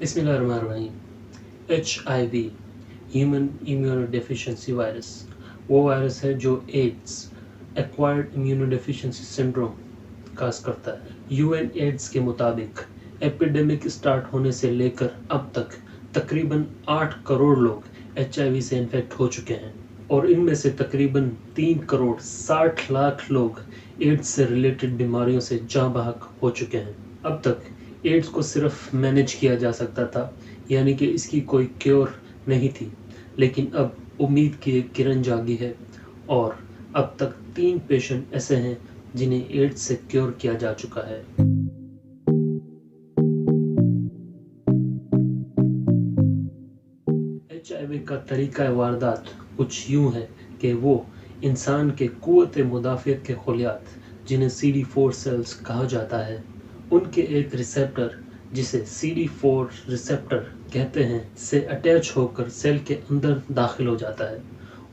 बिस्मिल्लाहिर्रहमानिर्रहीम। HIV human immunodeficiency virus वो virus है जो एड्स एक्वायर्ड इम्यूनोडेफिशिएंसी सिंड्रोम काज करता है। UN एड्स के मुताबिक एपिडेमिक स्टार्ट होने से लेकर अब तक तकरीबन 8 करोड़ लोग HIV से इन्फेक्ट हो चुके हैं और इनमें से तकरीबन 3 करोड़ 60 लाख लोग एड्स से रिलेटेड बीमारियों से जाँ बहक हो चुके हैं। अब तक एड्स को सिर्फ मैनेज किया जा सकता था, यानी कि इसकी कोई क्योर नहीं थी, लेकिन अब उम्मीद की एक किरण जागी है और अब तक 3 पेशेंट ऐसे हैं जिन्हें एड्स से क्योर किया जा चुका है। HIV का तरीका वारदात कुछ यूं है कि वो इंसान के कुव्वत मुदाफ़ियत के खलियात, जिन्हें CD4 सेल्स कहा जाता है, उनके एक रिसेप्टर जिसे CD4 रिसेप्टर कहते हैं से अटैच होकर सेल के अंदर दाखिल हो जाता है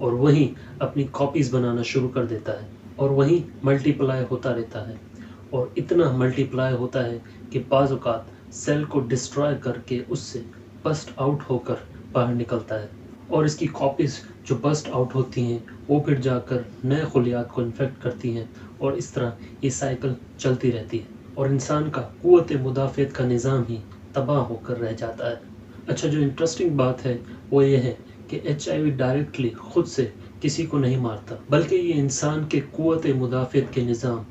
और वहीं अपनी कॉपीज़ बनाना शुरू कर देता है और वहीं मल्टीप्लाई होता रहता है और इतना मल्टीप्लाई होता है कि बाज़ औक़ात सेल को डिस्ट्रॉय करके उससे बस्ट आउट होकर बाहर निकलता है और इसकी कॉपीज़ जो बस्ट आउट होती हैं वो फिर जाकर नए खलियात को इन्फेक्ट करती हैं और इस तरह ये साइकिल चलती रहती है और इंसान का कुव्वत मुदाफ़ियत का निज़ाम ही तबाह होकर रह जाता है। अच्छा, जो इंटरेस्टिंग बात है वो ये है कि HIV डायरेक्टली ख़ुद से किसी को नहीं मारता, बल्कि ये इंसान के कुव्वत मुदाफ़ियत के निज़ाम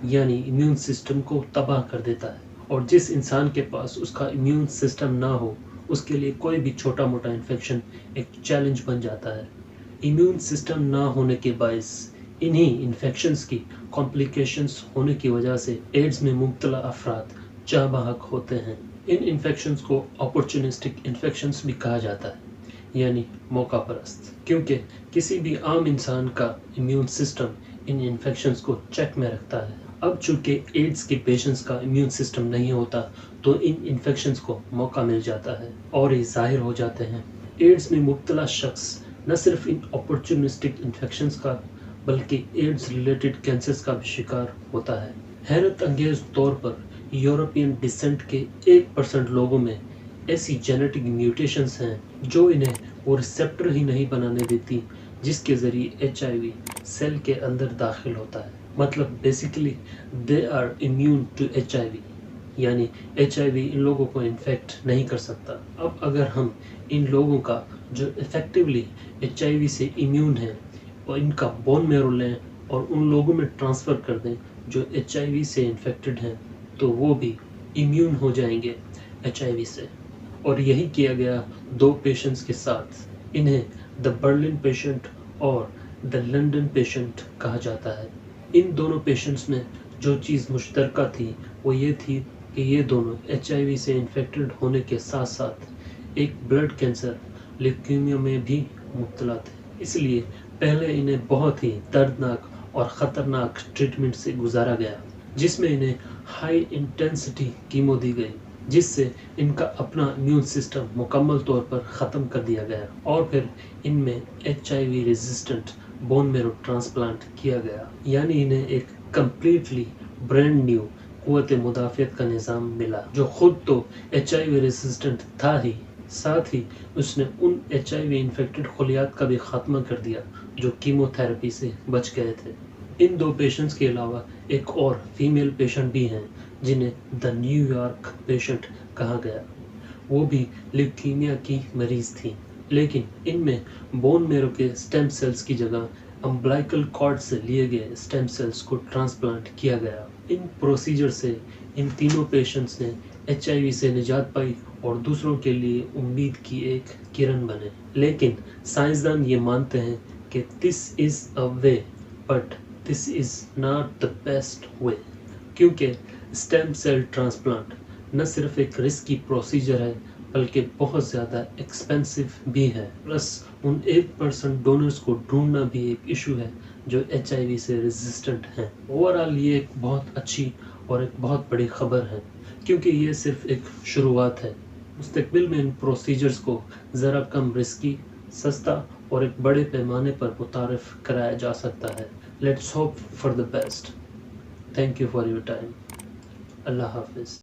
यानी इम्यून सिस्टम को तबाह कर देता है और जिस इंसान के पास उसका इम्यून सिस्टम ना हो उसके लिए कोई भी छोटा मोटा इन्फेक्शन एक चैलेंज बन जाता है। इम्यून सिस्टम ना होने के बायस इन्हीं इन्फेक्शंस की कॉम्प्लिकेशंस होने की वजह से एड्स में मुब्तला अफराद जाँ बहक होते हैं। इन इन्फेक्शंस को अपॉर्चुनिस्टिक इन्फेक्शंस भी कहा जाता है, यानी मौका परस्त, क्योंकि किसी भी आम इंसान का इम्यून सिस्टम इन इन्फेक्शंस को चेक में रखता है। अब चूँकि एड्स के पेशेंट्स का इम्यून सिस्टम नहीं होता तो इन इन्फेक्शंस को मौका मिल जाता है और ये ज़ाहिर हो जाते हैं। एड्स में मुब्तला शख्स न सिर्फ इन अपॉर्चुनिस्टिक इन्फेक्शंस का बल्कि एड्स रिलेटेड कैंसर्स का भी शिकार होता है। हैरत अंगेज़ तौर पर यूरोपियन डिसेंट के 1% लोगों में ऐसी जेनेटिक म्यूटेशंस हैं जो इन्हें वो रिसेप्टर ही नहीं बनाने देती जिसके ज़रिए HIV सेल के अंदर दाखिल होता है। मतलब basically they are immune to HIV, यानी HIV इन लोगों को इन्फेक्ट नहीं कर सकता। अब अगर हम इन लोगों का जो इफ़ेक्टिवली HIV से इम्यून है और इनका बोन मैरो लें और उन लोगों में ट्रांसफ़र कर दें जो HIV से इन्फेक्टेड हैं, तो वो भी इम्यून हो जाएंगे HIV से। और यही किया गया 2 पेशेंट्स के साथ। इन्हें द बर्लिन पेशेंट और द लंदन पेशेंट कहा जाता है। इन दोनों पेशेंट्स में जो चीज़ मुश्तरका थी वो ये थी कि ये दोनों HIV से इन्फेक्टेड होने के साथ साथ एक ब्लड कैंसर ल्यूकेमिया में भी मुब्तला थे। इसलिए पहले इन्हें बहुत ही दर्दनाक और ख़तरनाक ट्रीटमेंट से गुजारा गया, जिसमें इन्हें हाई इंटेंसिटी कीमो दी गई, जिससे इनका अपना इम्यून सिस्टम मुकम्मल तौर पर ख़त्म कर दिया गया और फिर इनमें HIV resistant bone marrow transplant किया गया, यानी इन्हें एक कम्प्लीटली ब्रांड न्यू कुव्वत मुदाफ़ियत का निज़ाम मिला जो ख़ुद तो HIV रेजिस्टेंट था ही, साथ ही उसने उन HIV इन्फेक्टेड खलियात का भी ख़ात्मा कर दिया जो कीमोथेरेपी से बच गए थे। इन 2 पेशेंट्स के अलावा एक और फीमेल पेशेंट भी हैं जिन्हें द न्यूयॉर्क पेशेंट कहा गया। वो भी ल्यूकीमिया की मरीज़ थी, लेकिन इनमें बोन मैरो के स्टेम सेल्स की जगह अम्बिलिकल कॉर्ड से लिए गए स्टेम सेल्स को ट्रांसप्लांट किया गया। इन प्रोसीजर से इन तीनों पेशेंट्स ने HIV से निजात पाई और दूसरों के लिए उम्मीद की एक किरण बने। लेकिन साइंसदान ये मानते हैं कि this is a way but this is not the best way, क्योंकि स्टेम सेल ट्रांसप्लांट न सिर्फ एक रिस्की प्रोसीजर है बल्कि बहुत ज़्यादा एक्सपेंसिव भी है। प्लस उन 1% डोनर्स को ढूंढना भी एक इशू है जो HIV से रेजिस्टेंट हैं। ओवरऑल ये एक बहुत अच्छी और एक बहुत बड़ी ख़बर है, क्योंकि ये सिर्फ एक शुरुआत है। मुस्तकबिल में इन प्रोसीजर्स को ज़रा कम रिस्की, सस्ता और एक बड़े पैमाने पर मुतारिफ कराया जा सकता है। Let's hope for the best. Thank you for your time. Allah हाफिज़।